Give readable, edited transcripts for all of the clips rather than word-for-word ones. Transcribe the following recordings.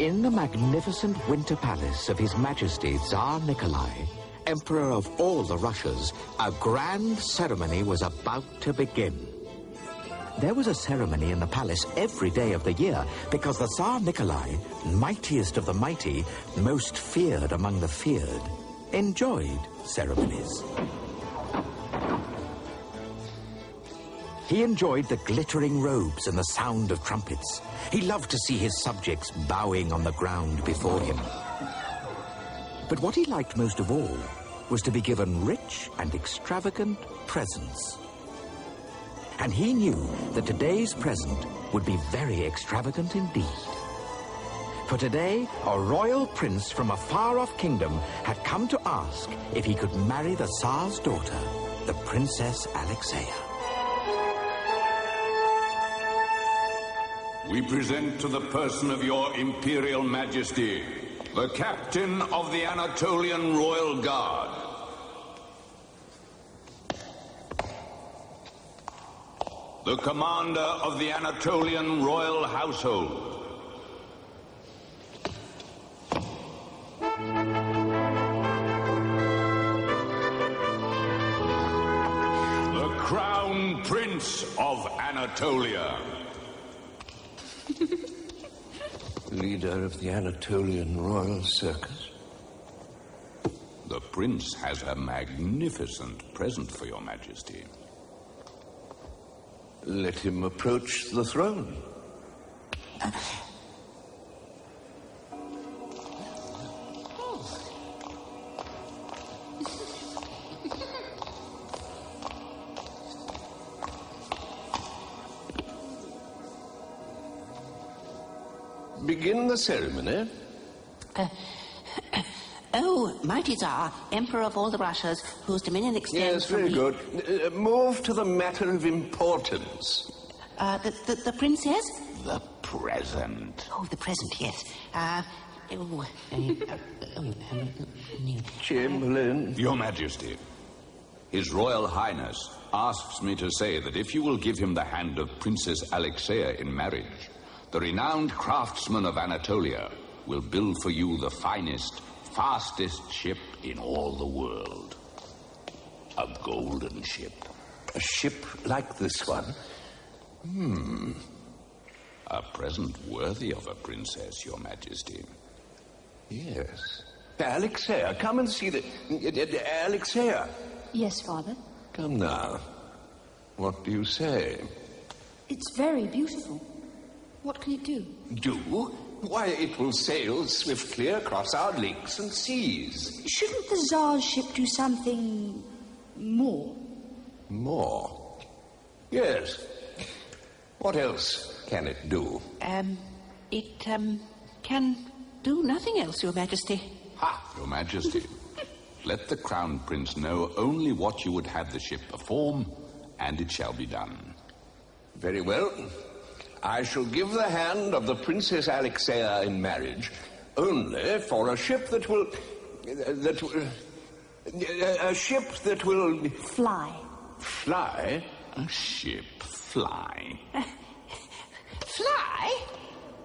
In the magnificent winter palace of His Majesty Tsar Nikolai, Emperor of all the Russias, a grand ceremony was about to begin. There was a ceremony in the palace every day of the year because the Tsar Nikolai, mightiest of the mighty, most feared among the feared, enjoyed ceremonies. He enjoyed the glittering robes and the sound of trumpets. He loved to see his subjects bowing on the ground before him. But what he liked most of all was to be given rich and extravagant presents. And he knew that today's present would be very extravagant indeed. For today, a royal prince from a far-off kingdom had come to ask if he could marry the Tsar's daughter, the Princess Alexeia. We present to the person of your Imperial Majesty, the Captain of the Anatolian Royal Guard. The Commander of the Anatolian Royal Household. The Crown Prince of Anatolia. Leader of the Anatolian Royal Circus. The Prince has a magnificent present for your Majesty. Let him approach the throne. Begin the ceremony. Oh, mighty Tsar, Emperor of all the Russias, whose dominion extends Yes, very good. Move to the matter of importance. The princess? The present. Oh, the present, yes. Chamberlain. Your Majesty, His Royal Highness asks me to say that if you will give him the hand of Princess Alexeia in marriage, the renowned craftsman of Anatolia will build for you the finest, fastest ship in all the world. A golden ship. A ship like this one? A present worthy of a princess, Your Majesty. Yes. Alexeia, come and see the... Alexeia. Yes, Father. Come now. What do you say? It's very beautiful. What can it do? Do? Why, it will sail swiftly across our lakes and seas. Shouldn't the Tsar's ship do something more? More? Yes. What else can it do? It can do nothing else, Your Majesty. Ha, Your Majesty. Let the Crown Prince know only what you would have the ship perform, and it shall be done. Very well. I shall give the hand of the Princess Alexeia in marriage only for a ship that will... a ship that will... Fly. Fly? A ship fly. Fly?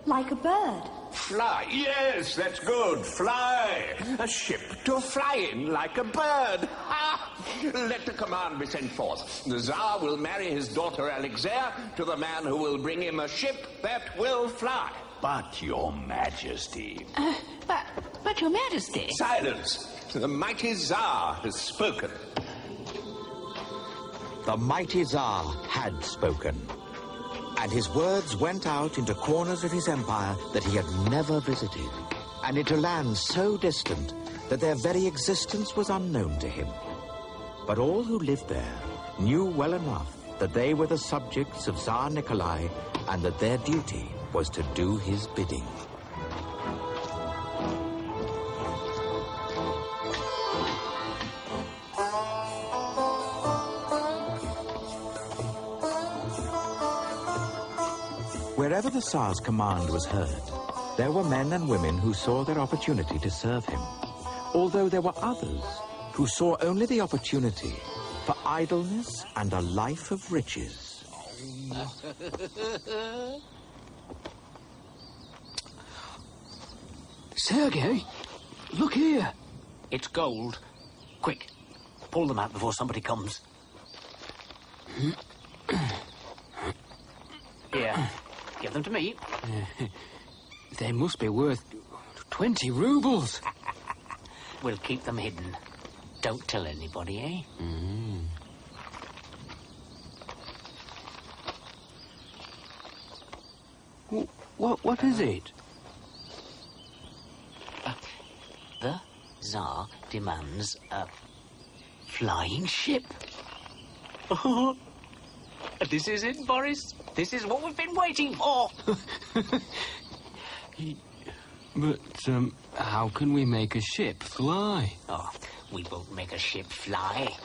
Like a bird. Fly. Yes, that's good. Fly. A ship to fly in like a bird. Ha! Let the command be sent forth. The Tsar will marry his daughter Alexeia to the man who will bring him a ship that will fly. But, Your Majesty... But Your Majesty... Silence. The mighty Tsar has spoken. The mighty Tsar had spoken, and his words went out into corners of his empire that he had never visited, and into lands so distant that their very existence was unknown to him. But all who lived there knew well enough that they were the subjects of Tsar Nikolai and that their duty was to do his bidding. Wherever the Tsar's command was heard, there were men and women who saw their opportunity to serve him, although there were others who saw only the opportunity for idleness and a life of riches. Sergei, look here. It's gold. Quick, pull them out before somebody comes. Here, give them to me. They must be worth 20 rubles. We'll keep them hidden. Don't tell anybody, eh? What is it? The Tsar demands a flying ship. This is it, Boris. This is what we've been waiting for. But, how can we make a ship fly? Oh, we won't make a ship fly.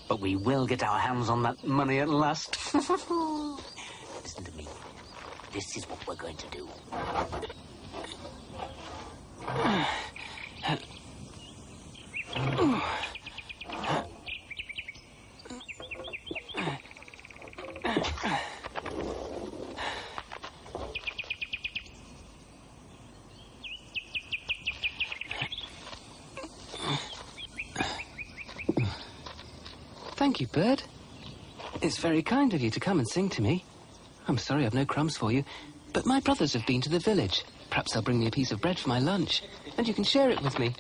But we will get our hands on that money at last. Listen to me. This is what we're going to do. Thank you, Bird. It's very kind of you to come and sing to me. I'm sorry I've no crumbs for you, but my brothers have been to the village. Perhaps they'll bring me a piece of bread for my lunch, and you can share it with me.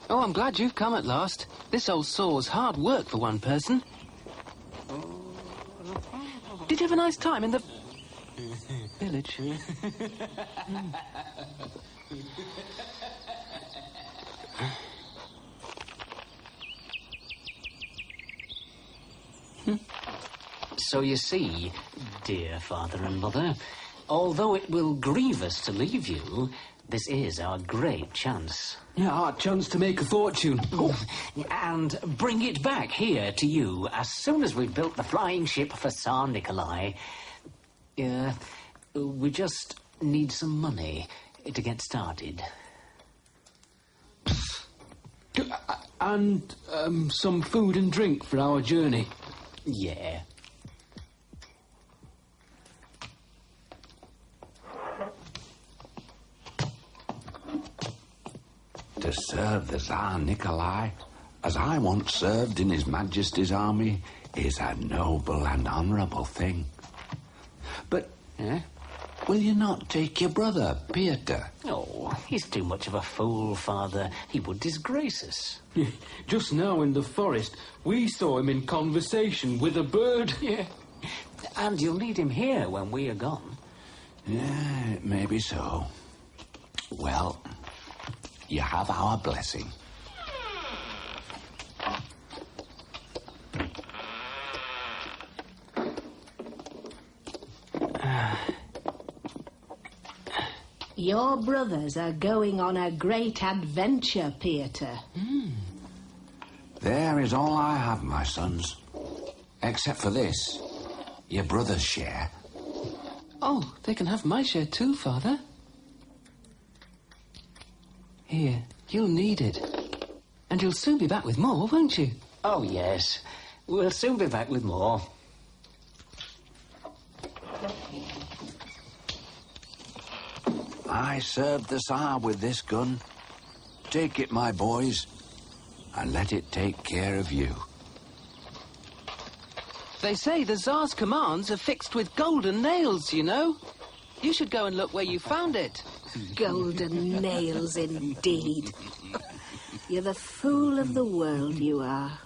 Oh, I'm glad you've come at last. This old saw's hard work for one person. Did you have a nice time in the village? So you see, dear father and mother, although it will grieve us to leave you, this is our great chance. Yeah, our chance to make a fortune. And bring it back here to you as soon as we've built the flying ship for Tsar Nikolai. We just need some money to get started. And some food and drink for our journey. Yeah. To serve the Tsar Nikolai, as I once served in His Majesty's army, is a noble and honourable thing. But will you not take your brother, Peter? Oh, he's too much of a fool, Father. He would disgrace us. Just now in the forest, we saw him in conversation with a bird. Yeah. And you'll need him here when we are gone. Yeah, it may be so. Well, you have our blessing. Your brothers are going on a great adventure, Peter. There is all I have, my sons. Except for this, your brother's share. Oh, they can have my share too, Father. Here, you'll need it. And you'll soon be back with more, won't you? Oh, yes. We'll soon be back with more. I served the Tsar with this gun. Take it, my boys, and let it take care of you. They say the Tsar's commands are fixed with golden nails, you know. You should go and look where you found it. Golden nails, indeed. You're the fool of the world, you are.